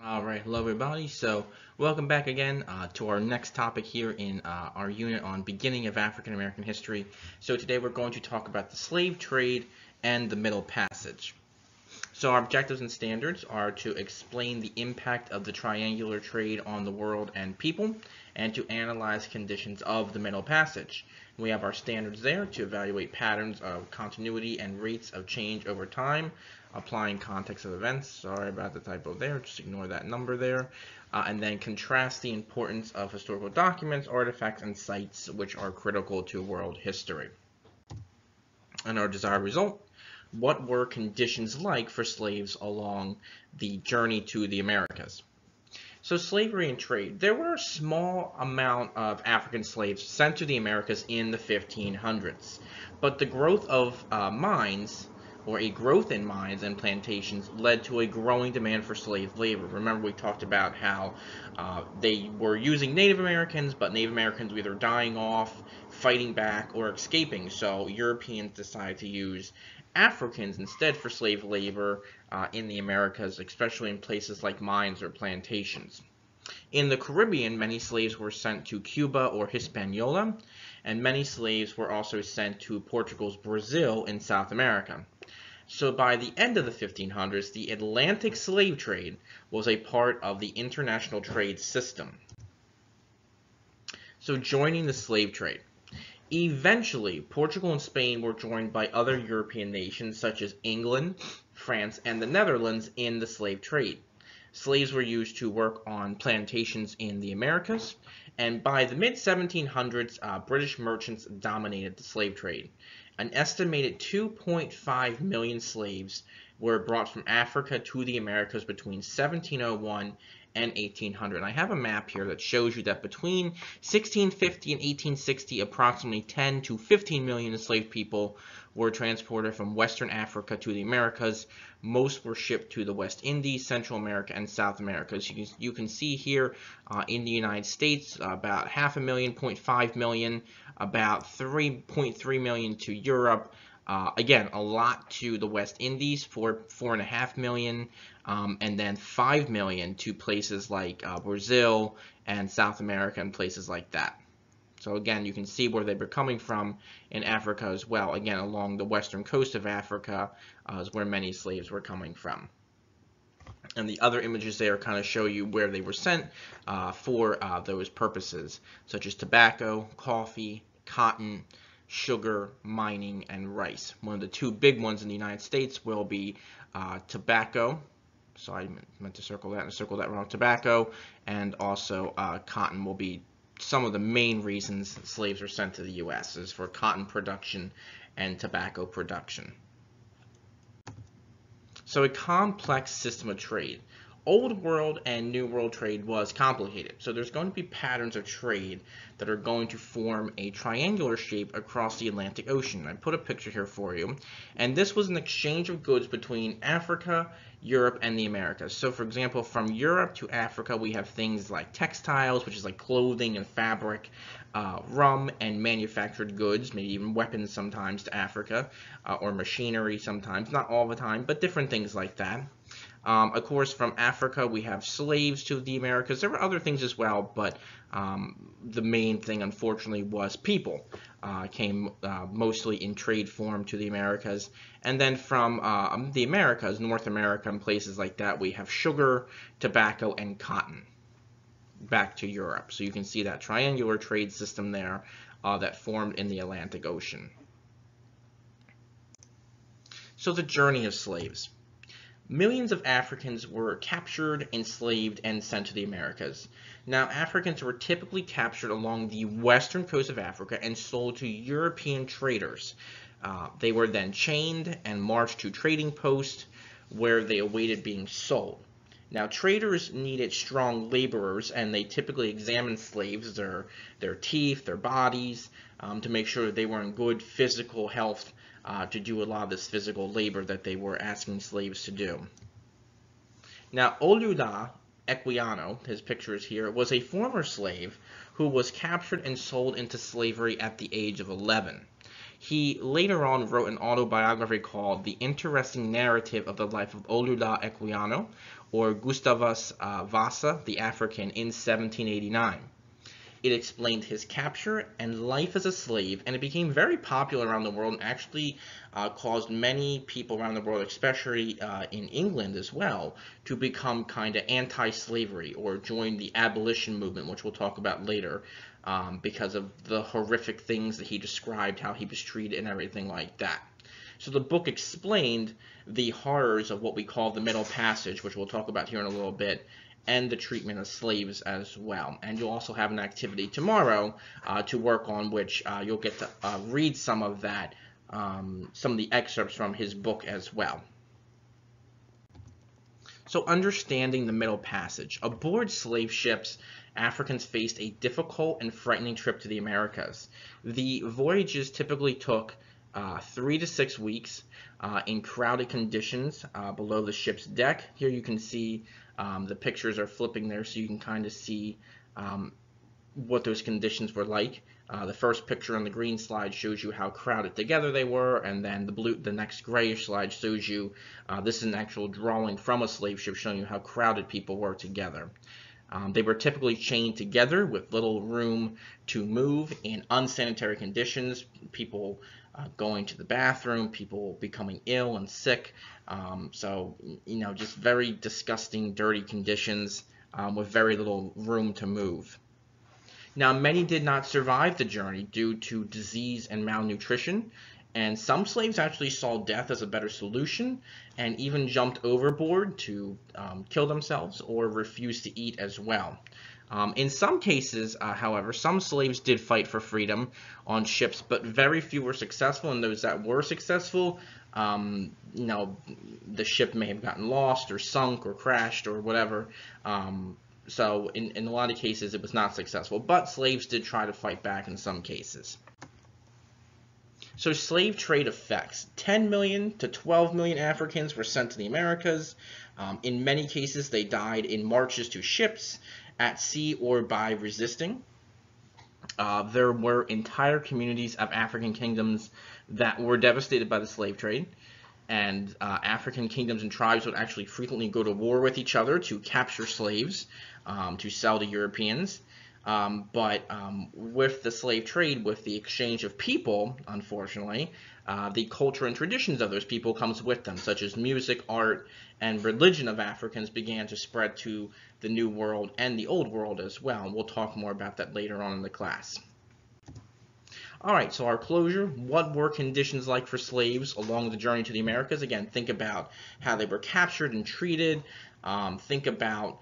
All right, hello everybody. So, welcome back again to our next topic here in our unit on beginning of African American history. So, today we're going to talk about the slave trade and the Middle Passage. So, our objectives and standards are to explain the impact of the triangular trade on the world and people, and to analyze conditions of the Middle Passage. We have our standards there to evaluate patterns of continuity and rates of change over time, applying context of events. Sorry about the typo there, just ignore that number there. And then contrast the importance of historical documents, artifacts, and sites which are critical to world history. And our desired result, what were conditions like for slaves along the journey to the Americas? So slavery and trade. There were a small amount of African slaves sent to the Americas in the 1500s, but the growth of mines, or a growth in mines and plantations, led to a growing demand for slave labor. Remember, we talked about how they were using Native Americans, but Native Americans were either dying off, fighting back, or escaping, so Europeans decided to use Africans instead for slave labor in the Americas, especially in places like mines or plantations. In the Caribbean, many slaves were sent to Cuba or Hispaniola, and many slaves were also sent to Portugal's Brazil in South America. So by the end of the 1500s, the Atlantic slave trade was a part of the international trade system. So joining the slave trade. Eventually, Portugal and Spain were joined by other European nations such as England, France, and the Netherlands in the slave trade. Slaves were used to work on plantations in the Americas, and by the mid-1700s, British merchants dominated the slave trade. An estimated 2.5 million slaves were brought from Africa to the Americas between 1701 and 1800. I have a map here that shows you that between 1650 and 1860, approximately 10 to 15 million enslaved people were transported from Western Africa to the Americas. Most were shipped to the West Indies, Central America, and South America. As you can see here in the United States, about half a million, 0.5 million, about 3.3 million to Europe. Again, a lot to the West Indies, 4.5 million, and then 5 million to places like Brazil and South America and places like that. So again, you can see where they were coming from in Africa as well. Again, along the western coast of Africa is where many slaves were coming from. And the other images there kind of show you where they were sent for those purposes, such as tobacco, coffee, cotton, sugar, mining, and rice. One of the two big ones in the United States will be tobacco. So I meant to circle that and circle that wrong. Tobacco, and also cotton will be some of the main reasons slaves were sent to the U.S. is for cotton production and tobacco production. So a complex system of trade. Old World and New World trade was complicated. So there's going to be patterns of trade that are going to form a triangular shape across the Atlantic Ocean. I put a picture here for you. And this was an exchange of goods between Africa, Europe, and the Americas. So for example, from Europe to Africa, we have things like textiles, which is like clothing and fabric, rum and manufactured goods, maybe even weapons sometimes to Africa, or machinery sometimes, not all the time, but different things like that. Of course, from Africa, we have slaves to the Americas. There were other things as well, but the main thing, unfortunately, was people came mostly in trade form to the Americas. And then from the Americas, North America and places like that, we have sugar, tobacco, and cotton back to Europe. So you can see that triangular trade system there that formed in the Atlantic Ocean. So the journey of slaves. Millions of Africans were captured, enslaved, and sent to the Americas. Now, Africans were typically captured along the western coast of Africa and sold to European traders. They were then chained and marched to trading posts where they awaited being sold. Now, traders needed strong laborers, and they typically examined slaves, their teeth, their bodies, to make sure that they were in good physical health to do a lot of this physical labor that they were asking slaves to do. Now, Olaudah Equiano, his picture is here, was a former slave who was captured and sold into slavery at the age of 11. He later on wrote an autobiography called The Interesting Narrative of the Life of Olaudah Equiano, or Gustavus Vasa, the African, in 1789. It explained his capture and life as a slave, and it became very popular around the world and actually caused many people around the world, especially in England as well, to become kind of anti-slavery or join the abolition movement, which we'll talk about later, because of the horrific things that he described, how he was treated and everything like that. So the book explained the horrors of what we call the Middle Passage, which we'll talk about here in a little bit, and the treatment of slaves as well. And you'll also have an activity tomorrow to work on, which you'll get to read some of that, some of the excerpts from his book as well. So understanding the Middle Passage. Aboard slave ships, Africans faced a difficult and frightening trip to the Americas. The voyages typically took 3 to 6 weeks in crowded conditions below the ship's deck. Here you can see the pictures are flipping there, so you can kind of see what those conditions were like. The first picture on the green slide shows you how crowded together they were, and then the next grayish slide shows you, this is an actual drawing from a slave ship showing you how crowded people were together. They were typically chained together with little room to move in unsanitary conditions, people going to the bathroom, people becoming ill and sick. So, just very disgusting, dirty conditions with very little room to move. Now, many did not survive the journey due to disease and malnutrition, and some slaves actually saw death as a better solution and even jumped overboard to kill themselves or refused to eat as well. In some cases, however, some slaves did fight for freedom on ships, but very few were successful, and those that were successful, the ship may have gotten lost or sunk or crashed or whatever. So in a lot of cases, it was not successful, but slaves did try to fight back in some cases. So slave trade effects. 10 million to 12 million Africans were sent to the Americas. In many cases, they died in marches to ships, at sea, or by resisting. There were entire communities of African kingdoms that were devastated by the slave trade. And African kingdoms and tribes would actually frequently go to war with each other to capture slaves to sell to Europeans. But with the slave trade, with the exchange of people, unfortunately, the culture and traditions of those people comes with them, such as music, art, and religion of Africans began to spread to the New World and the Old World as well. And we'll talk more about that later on in the class. All right, so our closure, what were conditions like for slaves along the journey to the Americas? Again, think about how they were captured and treated. Think about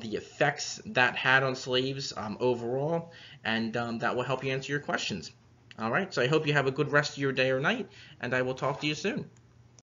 the effects that had on slaves overall, and that will help you answer your questions. All right, so I hope you have a good rest of your day or night, and I will talk to you soon.